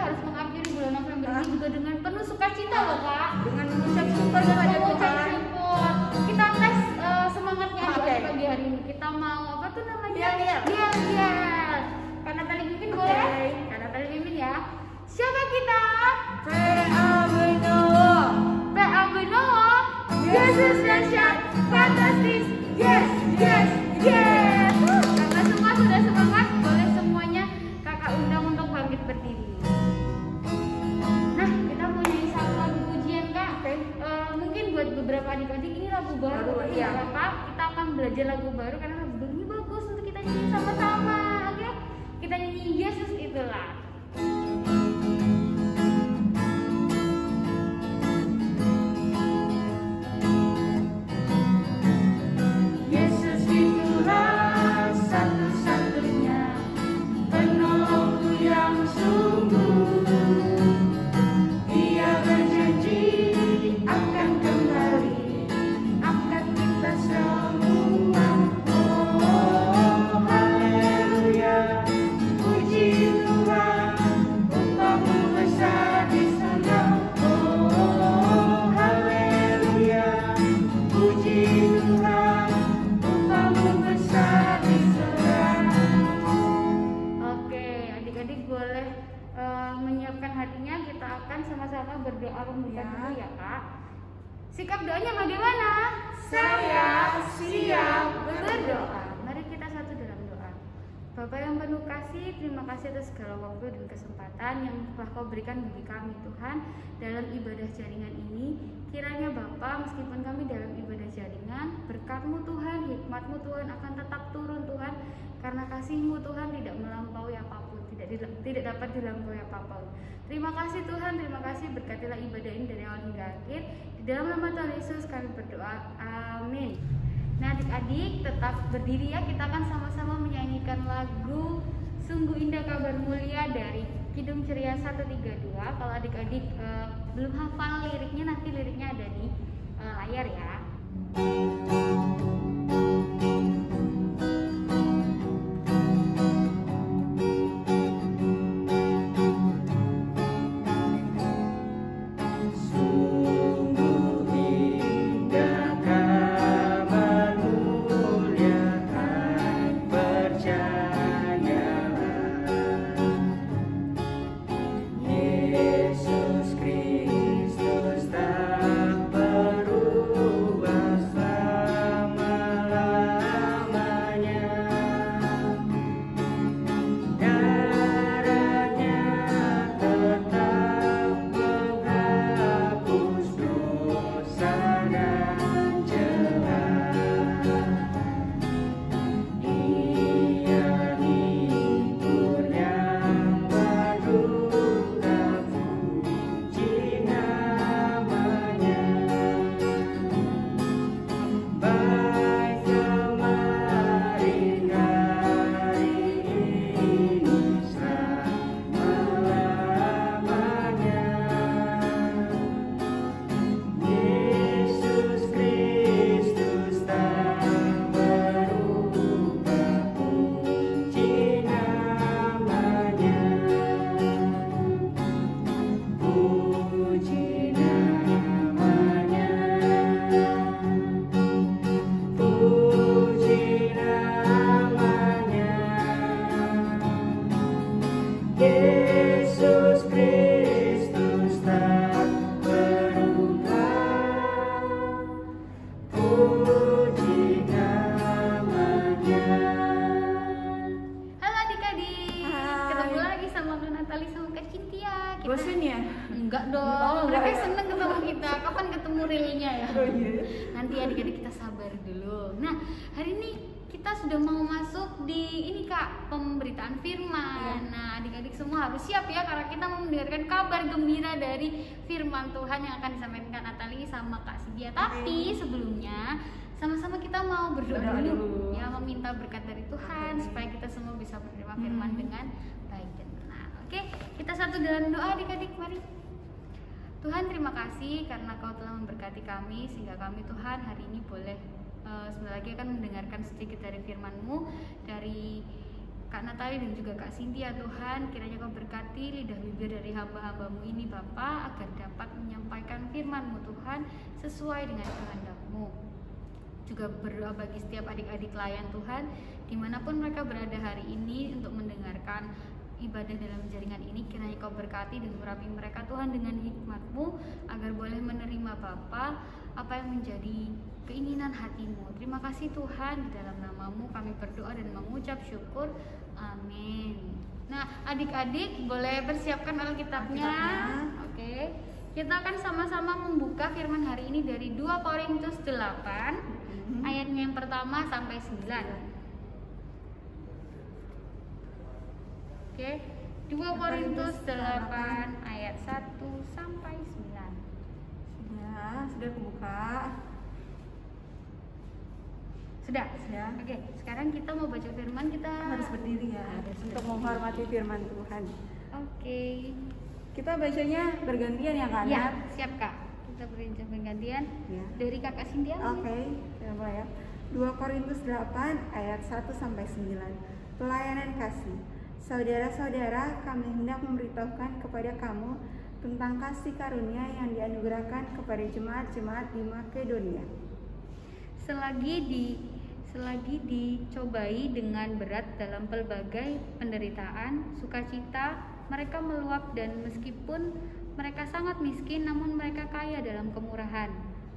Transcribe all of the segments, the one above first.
harus mengakhiri bulan November ini juga dengan penuh sukacita loh Kak. Dengan mengucap syukur kepada Tuhan. Kita tes semangatnya di pagi hari ini. Kita mau apa tuh namanya? Yel. Karena tadi pimpin boleh? Karena tadi pimpin ya. Siapa kita? PA Benowo. Yesus dahsyat, fantastis. Yes. Karena semua sudah semangat, boleh semuanya kakak undang untuk bangkit berdiri. Nah, kita punya satu lagu pujian Kak. Mungkin buat beberapa adik-adik ini lagu baru. Kak, kita akan belajar lagu baru karena lagu baru ini bagus untuk kita nyanyi sama-sama. Oke? Kita nyanyi Yesus itulah. Sama-sama berdoa pembukaan dulu ya Kak. Sikap doanya bagaimana? Saya siap berdoa. Mari kita satu dalam doa. Bapa yang penuh kasih, terima kasih atas segala waktu dan kesempatan yang telah Kau berikan bagi kami Tuhan dalam ibadah jaringan ini. Kiranya Bapa, meskipun kami dalam ibadah jaringan, berkat-Mu Tuhan, hikmat-Mu Tuhan akan tetap turun Tuhan, karena kasih-Mu Tuhan tidak melampaui apapun, tidak dapat dilampaui apapun. Terima kasih Tuhan, terima kasih, berkatilah ibadah ini dari awal hingga akhir. Di dalam nama Tuhan Yesus kami berdoa, amin. Nah adik-adik tetap berdiri ya, kita akan sama-sama menyanyikan lagu Sungguh Indah Kabar Mulia dari Kidung Ceria 132. Kalau adik-adik belum hafal liriknya, nanti liriknya ada di layar ya. Bosen ya? Enggak dong, mereka seneng ketemu kita. Kapan ketemu realnya ya? Nanti adik-adik kita sabar dulu. Nah, hari ini kita sudah mau masuk di ini Kak, pemberitaan firman. Nah, adik-adik semua harus siap ya, karena kita mau mendengarkan kabar gembira dari firman Tuhan yang akan disampaikan Natali sama Kak Sidia. Tapi sebelumnya sama-sama kita mau berdoa dulu ya, meminta berkat dari Tuhan supaya kita semua bisa menerima firman dengan baik dan benar. Oke, kita satu dalam doa adik-adik, mari. Tuhan, terima kasih karena Kau telah memberkati kami sehingga kami Tuhan hari ini boleh sebentar lagi akan mendengarkan sedikit dari firman-Mu dari Kak Natali dan juga Kak Cynthia Tuhan, kiranya Kau berkati lidah bibir dari hamba-hambamu ini Bapa, agar dapat menyampaikan firman-Mu Tuhan sesuai dengan kehendak-Mu. Juga berdoa bagi setiap adik-adik layan Tuhan, dimanapun mereka berada hari ini untuk mendengarkan ibadah dalam jaringan ini, kiranya Kau berkati dan merapi mereka Tuhan dengan hikmat-Mu, agar boleh menerima Bapa apa yang menjadi keinginan hati-Mu. Terima kasih Tuhan, di dalam nama-Mu kami berdoa dan mengucap syukur. Amin. Nah, adik-adik boleh persiapkan Alkitabnya. Oke. Kita akan sama-sama membuka firman hari ini dari 2 Korintus 8 ayatnya yang pertama sampai 9. Oke. 2 Korintus 8 ayat 1 sampai 9. Sudah kebuka. Sudah. Oke, sekarang kita mau baca firman, kita Harus berdiri ya, untuk menghormati firman Tuhan. Oke. Kita bacanya bergantian ya Kak? Ya, siap Kak. Kita berincang bergantian. Ya. Dari Kakak Cynthia. Oke, coba ya. 2 Korintus 8 ayat 1 sampai 9. Pelayanan kasih. Saudara-saudara, kami hendak memberitahukan kepada kamu tentang kasih karunia yang dianugerahkan kepada jemaat-jemaat di Makedonia. Selagi dicobai dengan berat dalam pelbagai penderitaan, sukacita, mereka meluap, dan meskipun mereka sangat miskin, namun mereka kaya dalam kemurahan.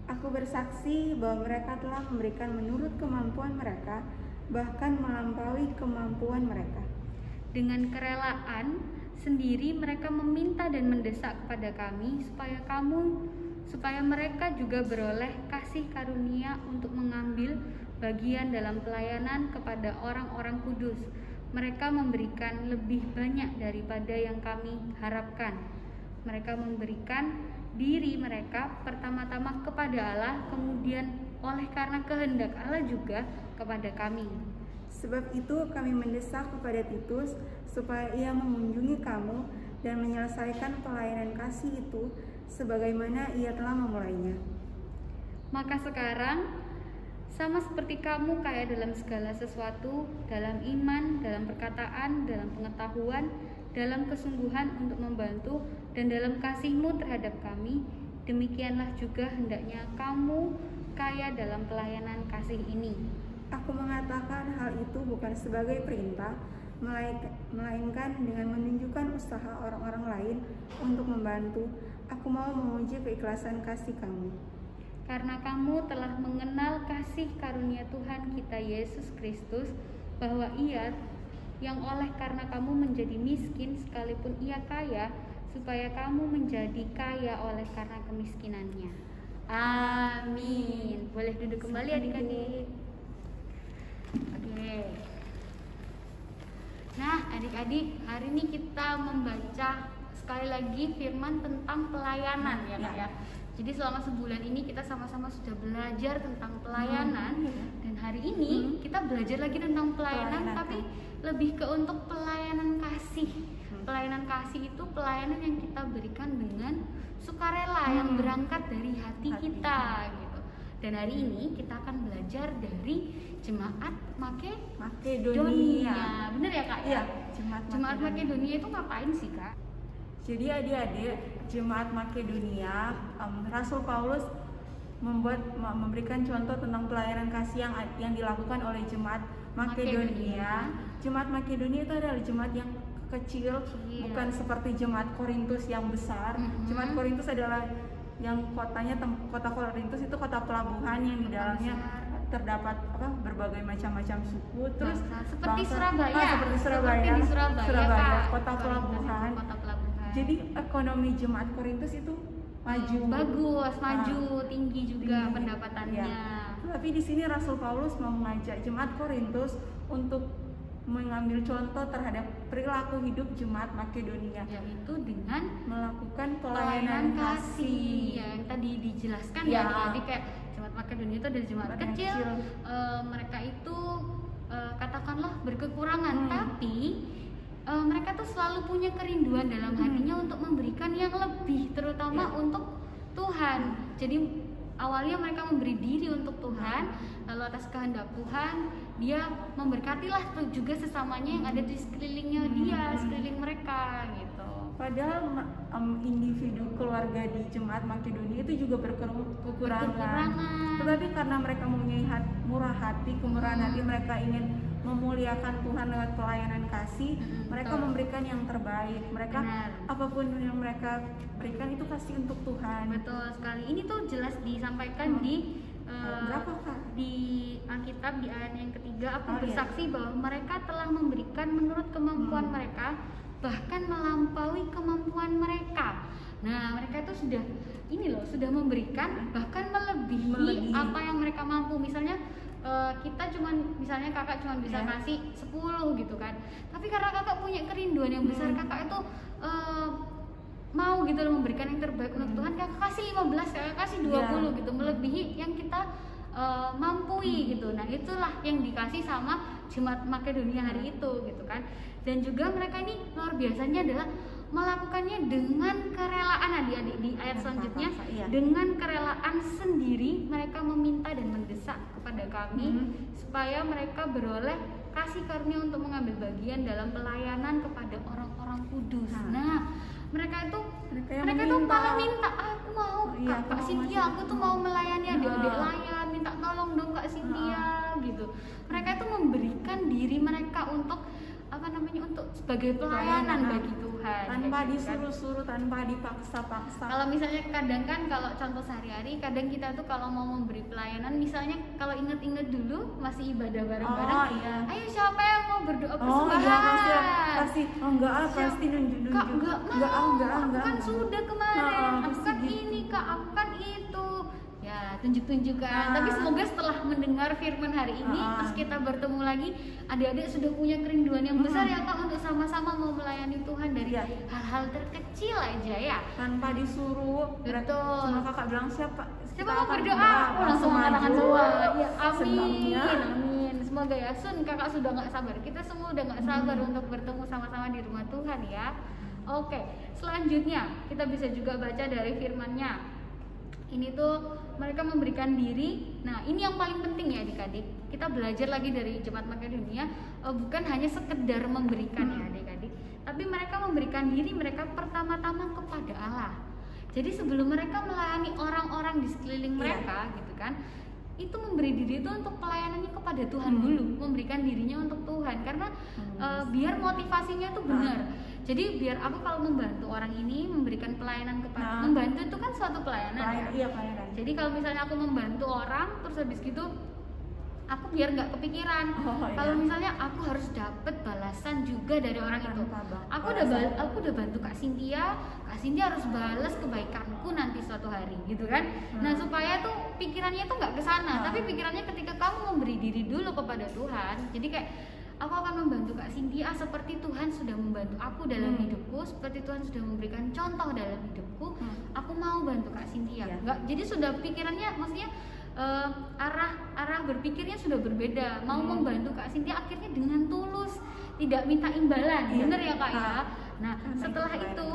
Aku bersaksi bahwa mereka telah memberikan menurut kemampuan mereka, bahkan melampaui kemampuan mereka. Dengan kerelaan sendiri mereka meminta dan mendesak kepada kami supaya mereka juga beroleh kasih karunia untuk mengambil bagian dalam pelayanan kepada orang-orang kudus. Mereka memberikan lebih banyak daripada yang kami harapkan. Mereka memberikan diri mereka pertama-tama kepada Allah, kemudian oleh karena kehendak Allah juga kepada kami. Sebab itu kami mendesak kepada Titus supaya ia mengunjungi kamu dan menyelesaikan pelayanan kasih itu sebagaimana ia telah memulainya. Maka sekarang, sama seperti kamu kaya dalam segala sesuatu, dalam iman, dalam perkataan, dalam pengetahuan, dalam kesungguhan untuk membantu, dan dalam kasih-Mu terhadap kami, demikianlah juga hendaknya kamu kaya dalam pelayanan kasih ini. Aku mengatakan hal itu bukan sebagai perintah, melainkan dengan menunjukkan usaha orang-orang lain untuk membantu. Aku mau menguji keikhlasan kasih kamu. Karena kamu telah mengenal kasih karunia Tuhan kita Yesus Kristus, bahwa Ia yang oleh karena kamu menjadi miskin sekalipun Ia kaya, supaya kamu menjadi kaya oleh karena kemiskinannya. Amin. Boleh duduk kembali adik-adik. Oke. Nah, adik-adik, hari ini kita membaca sekali lagi firman tentang pelayanan ya Kak ya. Jadi selama sebulan ini kita sama-sama sudah belajar tentang pelayanan, dan hari ini kita belajar lagi tentang pelayanan, tapi lebih ke untuk pelayanan kasih. Pelayanan kasih itu pelayanan yang kita berikan dengan sukarela, yang berangkat dari hati kita gitu. Dan hari ini kita akan belajar dari jemaat Makedonia. Bener ya Kak ya? Jemaat Makedonia itu ngapain sih Kak? Jadi adik-adik, jemaat Makedonia, Rasul Paulus memberikan contoh tentang pelayanan kasih yang dilakukan oleh jemaat Makedonia. Jemaat Makedonia itu adalah jemaat yang kecil, bukan seperti jemaat Korintus yang besar. Jemaat Korintus adalah yang kota Korintus itu kota pelabuhan yang di dalamnya terdapat berbagai macam-macam suku, terus seperti Surabaya, seperti Surabaya, kota pelabuhan. Jadi ekonomi jemaat Korintus itu maju, maju, tinggi juga pendapatannya. Ya. Tapi di sini Rasul Paulus mau mengajak jemaat Korintus untuk mengambil contoh terhadap perilaku hidup jemaat Makedonia, yaitu dengan melakukan pelayanan kasih yang tadi dijelaskan ya. Jadi kayak jemaat Makedonia itu dari jemaat kecil. Mereka itu katakanlah berkekurangan, tapi mereka tuh selalu punya kerinduan dalam hatinya untuk memberikan yang lebih, terutama untuk Tuhan. Jadi awalnya mereka memberi diri untuk Tuhan, lalu atas kehendak Tuhan dia memberkatilah tuh juga sesamanya yang ada di sekelilingnya dia, sekeliling mereka gitu. Padahal individu keluarga di Jemaat Makedonia itu juga berkekurangan. Tetapi karena mereka mempunyai murah hati, kemurahan hati, mereka ingin memuliakan Tuhan lewat pelayanan kasih, mereka memberikan yang terbaik. Mereka apapun yang mereka berikan itu pasti untuk Tuhan. Betul sekali. Ini tuh jelas disampaikan di berapa Kak? Di Alkitab di ayat yang ketiga, aku bersaksi bahwa mereka telah memberikan menurut kemampuan mereka, bahkan melampaui kemampuan mereka. Nah, mereka itu sudah memberikan bahkan melebihi apa yang mereka mampu. Misalnya kita misalnya kakak cuma bisa kasih 10 gitu kan. Tapi karena kakak punya kerinduan yang besar, kakak itu mau gitu loh memberikan yang terbaik untuk Tuhan, kakak kasih 15, kakak kasih 20 gitu, melebihi yang kita mampui gitu. Nah, itulah yang dikasih sama Jemaat Makedonia hari itu gitu kan. Dan juga mereka ini luar biasanya adalah melakukannya dengan kerelaan, adik-adik di ayat selanjutnya, dengan kerelaan sendiri mereka meminta dan mendesak kepada kami supaya mereka beroleh kasih karunia untuk mengambil bagian dalam pelayanan kepada orang-orang kudus. Nah, mereka itu malah minta, aku mau Kak Cynthia, aku tuh mau melayani adik-adik layan, minta tolong dong Kak Cynthia gitu. Mereka itu memberikan diri mereka untuk untuk sebagai pelayanan bagi Tuhan, tanpa disuruh-suruh, tanpa dipaksa-paksa. Kalau misalnya kadang kan, kalau contoh sehari-hari, kadang kita tuh kalau mau memberi pelayanan, misalnya kalau inget-inget dulu masih ibadah bareng-bareng, ayo siapa yang mau berdoa persembahan? Pasti pasti nunjuk-nunjuk. Kak, enggak, aku kan sudah kemarin, aku kan ini Kak, aku kan itu. Ya, tunjuk-tunjukkan. Tapi semoga setelah mendengar firman hari ini, terus kita bertemu lagi, adik-adik sudah punya kerinduan yang besar ya Kak untuk sama-sama mau melayani Tuhan dari hal-hal terkecil aja ya. Tanpa disuruh. Betul. Cuma kakak bilang siapa mau berdoa, langsung angkat semua. Ya, amin. Semoga ya Sun, kakak sudah nggak sabar. Kita semua udah nggak sabar untuk bertemu sama-sama di rumah Tuhan ya. Oke, selanjutnya kita bisa juga baca dari firman-Nya. Ini tuh mereka memberikan diri. Nah, ini yang paling penting ya adik-adik. Kita belajar lagi dari Jemaat Makedonia, bukan hanya sekedar memberikan ya adik-adik, tapi mereka memberikan diri mereka pertama-tama kepada Allah. Jadi sebelum mereka melayani orang-orang di sekeliling mereka gitu kan, itu memberi diri itu untuk pelayanannya kepada Tuhan dulu, memberikan dirinya untuk Tuhan, karena biar motivasinya itu benar. Jadi biar aku kalau membantu orang ini, memberikan pelayanan kepada membantu itu kan suatu pelayanan. Pelayanan. Jadi kalau misalnya aku membantu orang, terus habis gitu aku biar nggak kepikiran. Kalau misalnya aku harus dapat balasan juga dari orang itu. Aku udah bantu Kak Cynthia harus balas kebaikanku nanti suatu hari, gitu kan? Nah, supaya tuh pikirannya tuh nggak kesana, tapi pikirannya ketika kamu memberi diri dulu kepada Tuhan. Jadi kayak aku akan membantu Kak Cynthia seperti Tuhan sudah membantu aku dalam hidupku, seperti Tuhan sudah memberikan contoh dalam hidupku. Aku mau bantu Kak Cynthia. Jadi sudah pikirannya, maksudnya arah berpikirnya sudah berbeda. Mau membantu Kak Cynthia akhirnya dengan tulus, tidak minta imbalan. Bener ya Kak ya? Nah, setelah itu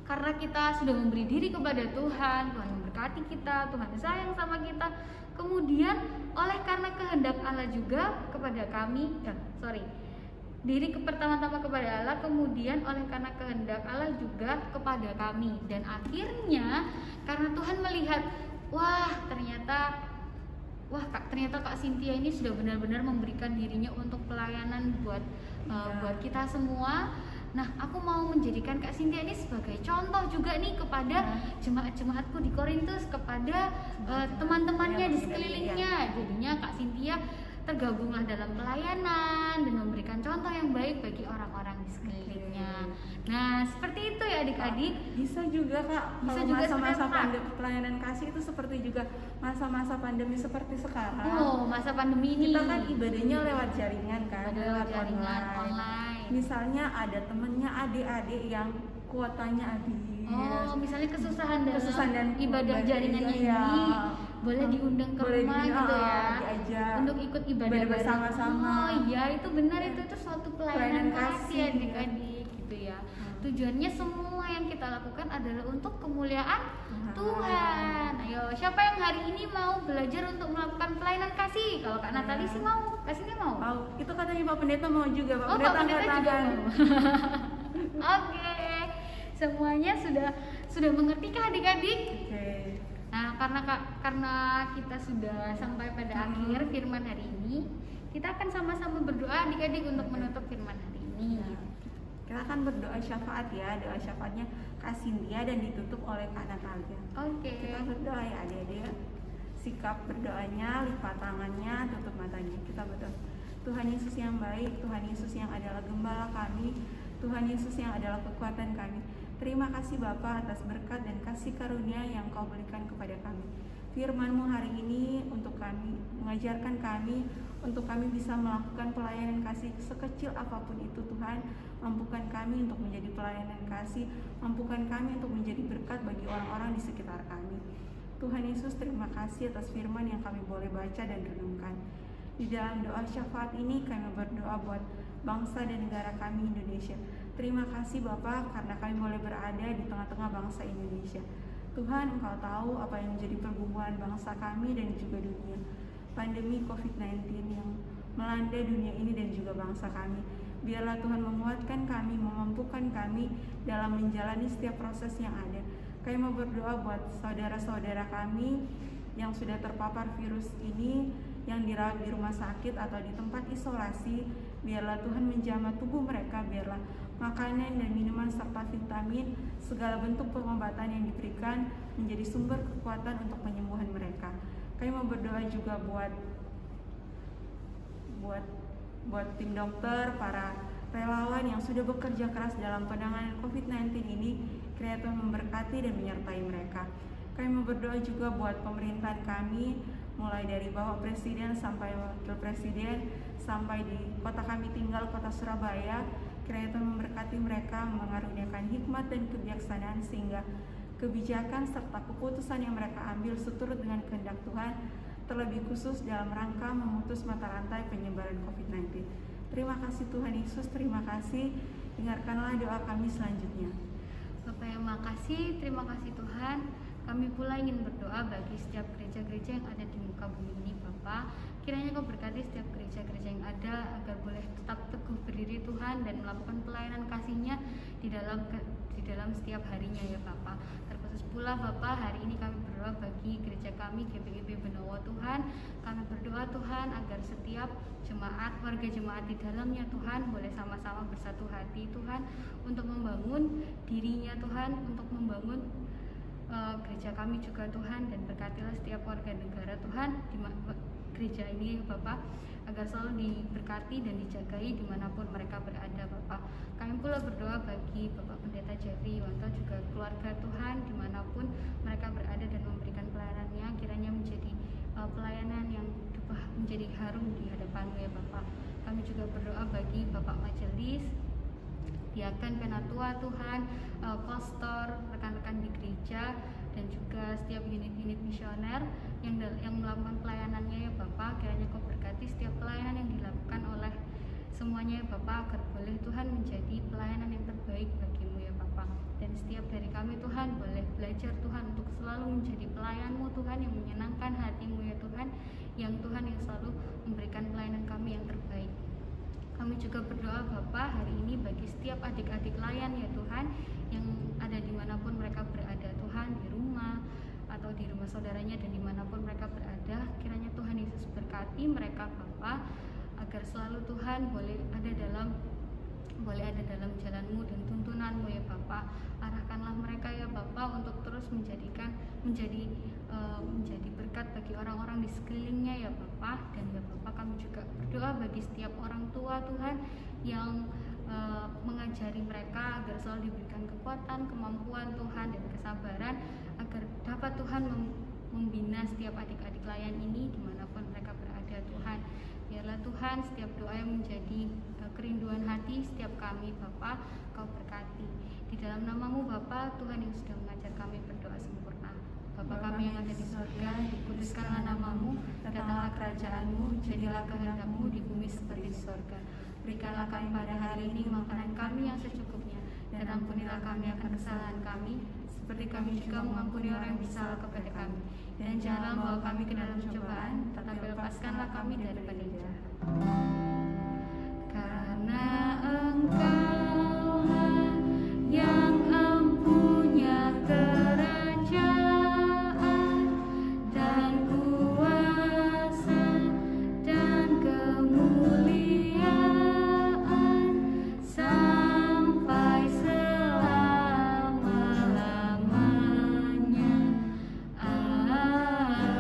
karena kita sudah memberi diri kepada Tuhan, Tuhan memberkati kita, Tuhan sayang sama kita. Kemudian oleh karena kehendak Allah juga kepada kami, diri pertama-tama kepada Allah, kemudian oleh karena kehendak Allah juga kepada kami. Dan akhirnya karena Tuhan melihat, ternyata Kak Cynthia ini sudah benar-benar memberikan dirinya untuk pelayanan buat kita semua. Nah, aku mau menjadikan Kak Cynthia ini sebagai contoh juga nih kepada jemaat-jemaatku di Korintus, kepada teman-temannya di sekelilingnya. Jadinya Kak Cynthia tergabunglah dalam pelayanan dan memberikan contoh yang baik bagi orang-orang di sekelilingnya. Nah, seperti itu ya adik-adik. Bisa juga Kak, bisa kalau juga masa-masa pelayanan kasih itu seperti juga masa-masa pandemi seperti sekarang. Masa pandemi ini kita kan ibadahnya lewat jaringan kan, lewat jaringan online. Misalnya ada temennya adik-adik yang kuotanya habis. Misalnya kesusahan dan ibadah jaringan ini. boleh diundang ke boleh rumah diundang, gitu ya, diajak untuk ikut ibadah ibadah bareng. bersama-sama. Oh iya, itu benar, itu suatu pelayanan kasih kasih, adik-adik gitu ya. Tujuannya semua yang kita lakukan adalah untuk kemuliaan Tuhan. Ayo, siapa yang hari ini mau belajar untuk melakukan pelayanan kasih? Kalau Kak Natali sih mau, kasihnya mau. Mau. Itu katanya Pak Pendeta mau juga, Pak Oh, Pendeta Pak Pendeta angkat juga tangan. mau. Oke, semuanya sudah mengerti kah adik-adik? Oke. Nah, karena kita sudah sampai pada akhir firman hari ini, kita akan sama-sama berdoa adik-adik untuk menutup firman hari ini. Kita akan berdoa syafaat ya. Doa syafaatnya Kak Cynthia dan ditutup oleh Kak Natalia. Oke. Kita berdoa ya adik-adik. Sikap berdoanya, lipat tangannya, tutup matanya. Kita berdoa. Tuhan Yesus yang baik, Tuhan Yesus yang adalah gembala kami, Tuhan Yesus yang adalah kekuatan kami. Terima kasih Bapa atas berkat dan kasih karunia yang Kau berikan kepada kami. Firman-Mu hari ini untuk kami, mengajarkan kami, untuk kami bisa melakukan pelayanan kasih sekecil apapun itu Tuhan. Mampukan kami untuk menjadi pelayanan kasih, mampukan kami untuk menjadi berkat bagi orang-orang di sekitar kami. Tuhan Yesus, terima kasih atas firman yang kami boleh baca dan renungkan. Di dalam doa syafaat ini kami berdoa buat bangsa dan negara kami Indonesia. Terima kasih Bapa karena kami boleh berada di tengah-tengah bangsa Indonesia. Tuhan, Engkau tahu apa yang menjadi pergumulan bangsa kami dan juga dunia. Pandemi COVID-19 yang melanda dunia ini dan juga bangsa kami. Biarlah Tuhan menguatkan kami, memampukan kami dalam menjalani setiap proses yang ada. Kami mau berdoa buat saudara-saudara kami yang sudah terpapar virus ini, yang dirawat di rumah sakit atau di tempat isolasi. Biarlah Tuhan menjamah tubuh mereka, biarlah makanan dan minuman serta vitamin, segala bentuk pengobatan yang diberikan menjadi sumber kekuatan untuk penyembuhan mereka. Kami mau berdoa juga buat tim dokter, para relawan yang sudah bekerja keras dalam penanganan COVID-19 ini. Kiranya Tuhan memberkati dan menyertai mereka. Kami mau berdoa juga buat pemerintahan kami, mulai dari Bapak Presiden sampai Wakil Presiden, sampai di kota kami tinggal, kota Surabaya. Kiranya Tuhan memberkati mereka, mengaruniakan hikmat dan kebijaksanaan sehingga kebijakan serta keputusan yang mereka ambil seturut dengan kehendak Tuhan, terlebih khusus dalam rangka memutus mata rantai penyebaran COVID-19. Terima kasih Tuhan Yesus, terima kasih. Dengarkanlah doa kami selanjutnya. Bapak yang makasih, terima kasih Tuhan. Kami pula ingin berdoa bagi setiap gereja-gereja yang ada di muka bumi ini, Bapak. Kiranya Kau berkati setiap gereja-gereja yang ada agar boleh tetap teguh berdiri Tuhan dan melakukan pelayanan kasih-Nya di dalam setiap harinya ya Bapak. Terkhusus pula Bapak, hari ini kami berdoa bagi gereja kami GPIB Benowo Tuhan. Kami berdoa Tuhan agar setiap jemaat, warga jemaat di dalamnya Tuhan boleh sama-sama bersatu hati Tuhan untuk membangun dirinya Tuhan, untuk membangun gereja kami juga Tuhan, dan berkatilah setiap warga negara Tuhan di gereja ini Bapak, agar selalu diberkati dan dijagai dimanapun mereka berada Bapak. Kami pula berdoa bagi Bapak Pendeta Jeffrey Yuwanto juga keluarga Tuhan dimanapun mereka berada dan memberikan pelayanannya, kiranya menjadi pelayanan yang menjadi harum di hadapan-Mu ya Bapak. Kami juga berdoa bagi Bapak Majelis, diaken, penatua Tuhan, pastor, rekan-rekan di gereja, dan juga setiap unit-unit misioner yang melakukan pelayanannya ya Bapak. Kiranya Kau berkati setiap pelayanan yang dilakukan oleh semuanya ya Bapak, agar boleh Tuhan menjadi pelayanan yang terbaik bagi-Mu ya Bapak. Dan setiap dari kami Tuhan boleh belajar Tuhan untuk selalu menjadi pelayan-Mu Tuhan, yang menyenangkan hati-Mu ya Tuhan, yang Tuhan yang selalu memberikan pelayanan kami yang terbaik. Kami juga berdoa Bapak hari ini bagi setiap adik-adik layan ya Tuhan, yang ada dimanapun mereka berada Tuhan, di rumah atau di rumah saudaranya dan dimanapun mereka berada. Kiranya Tuhan Yesus berkati mereka Bapak, agar selalu Tuhan boleh ada dalam jalan-Mu dan tuntunan-Mu ya Bapak. Arahkanlah mereka ya Bapak untuk terus menjadi berkat bagi orang-orang di sekelilingnya ya Bapak. Dan ya Bapak, kami juga berdoa bagi setiap orang tua Tuhan yang mengajari mereka agar selalu diberikan kekuatan, kemampuan Tuhan dan kesabaran, agar dapat Tuhan membina setiap adik-adik layan ini dimanapun mereka berada Tuhan. Biarlah Tuhan setiap doa yang menjadi kerinduan hati setiap kami Bapak, Kau berkati. Di dalam nama-Mu Bapak Tuhan yang sudah mengajar kami berdoa sempurna. Bapa kami yang ada di surga, dikuduskanlah namamu, datanglah kerajaanmu, jadilah kehendakmu di bumi seperti di surga. Berikanlah kami pada hari ini makanan kami yang secukupnya, dan ampunilah kami akan kesalahan kami, seperti kami juga mengampuni orang yang bersalah kepada kami. Dan janganlah membawa kami ke dalam cobaan, tetapi lepaskanlah kami daripada jahat. Karena Engkaulah yang empunya kerajaan dan kuasa dan kemuliaan sampai selama-lamanya. Amin.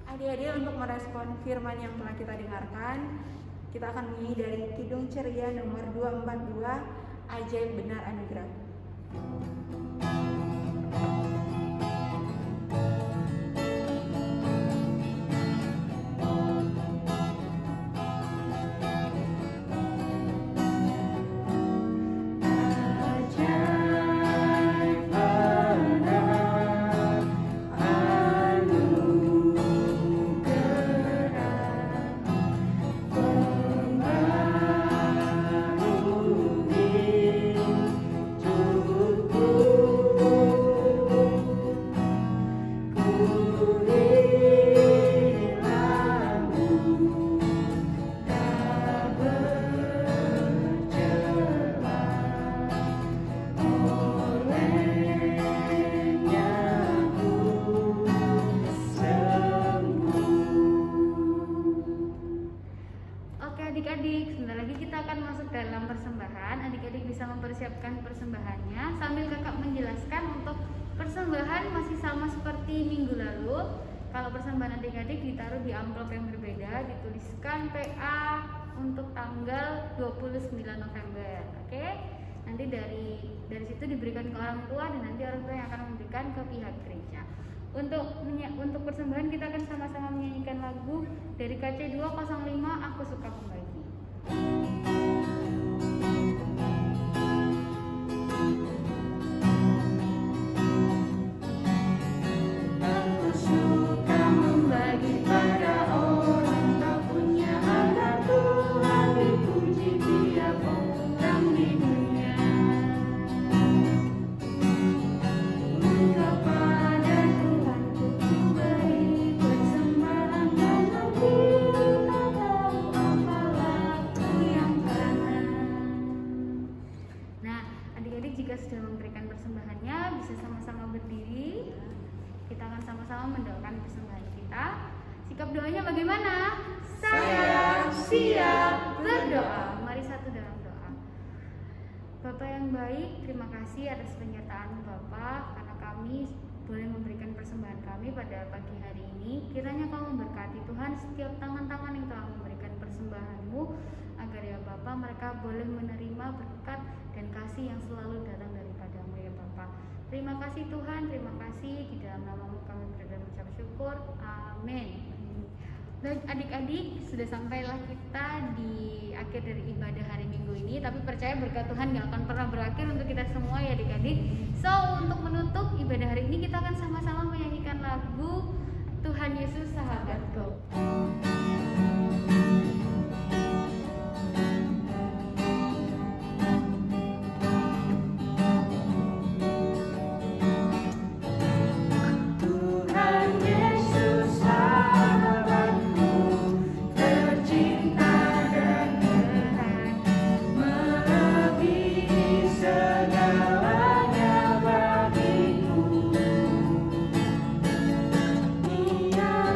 Adik-adik, untuk merespon firman yang telah kita dengarkan, kita akan menyanyi dari Kidung Ceria nomor 242, Ajaib Benar Anugerah. Adik-adik, sebentar lagi kita akan masuk dalam persembahan. Adik-adik bisa mempersiapkan persembahannya sambil kakak menjelaskan. Untuk persembahan masih sama seperti minggu lalu. Kalau persembahan adik-adik ditaruh di amplop yang berbeda, dituliskan PA untuk tanggal 29 November. Oke? Nanti dari situ diberikan ke orang tua, dan nanti orang tua yang akan memberikan ke pihak gereja. Untuk persembahan kita akan sama-sama menyanyikan lagu dari KC 205, Aku Suka Membagi. Aku suka membagi pada orang tak punya, agar Tuhan dipuji tiap orang di dunia. Kepada Tuhan ku beri persembahan, dan nanti tak tahu apalah aku yang kanan. Nah, adik-adik jika sudah memberikan persembahannya, bisa sama-sama berdiri. Kita akan sama-sama mendoakan persembahan kita. Sikap doanya bagaimana? Saya siap berdoa. Mari satu dalam doa. Bapak yang baik, terima kasih atas penyertaan Bapak, karena kami boleh memberikan persembahan kami pada pagi hari ini. Kiranya Kau memberkati Tuhan setiap tangan-tangan yang telah memberikan persembahan-Mu, agar ya Bapak mereka boleh menerima berkat dan kasih yang selalu datang daripada-Mu ya Bapak. Terima kasih Tuhan, terima kasih. Di dalam nama-Mu kami berdoa mengucap syukur. Amin. Baik adik-adik, sudah sampailah kita di akhir dari ibadah hari Minggu ini. Tapi percaya berkat Tuhan gak akan pernah berakhir untuk kita semua ya adik-adik. So, untuk menutup ibadah hari ini kita akan sama-sama menyanyikan lagu Tuhan Yesus Sahabatku. Dia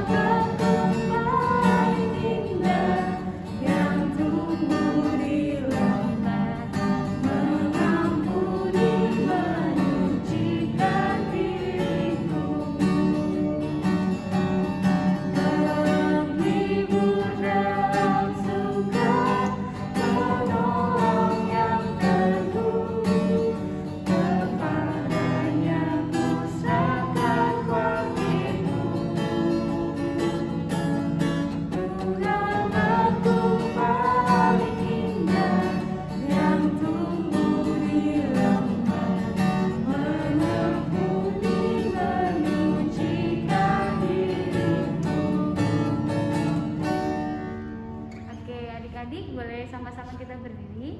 berkembang sama-sama kita berdiri.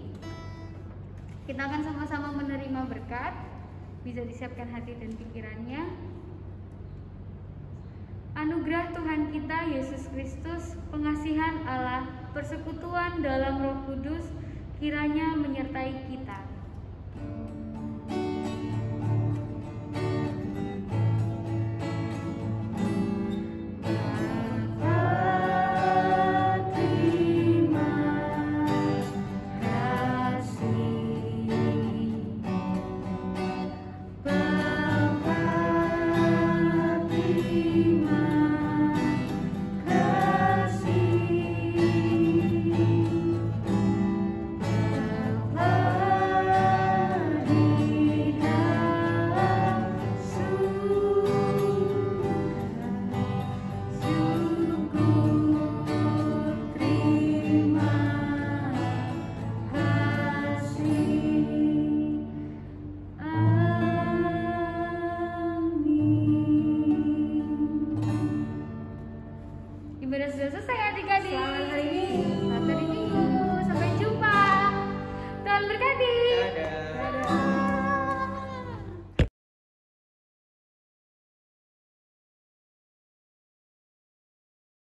Kita akan sama-sama menerima berkat. Bisa disiapkan hati dan pikirannya. Anugerah Tuhan kita Yesus Kristus, pengasihan Allah, persekutuan dalam Roh Kudus kiranya menyertai kita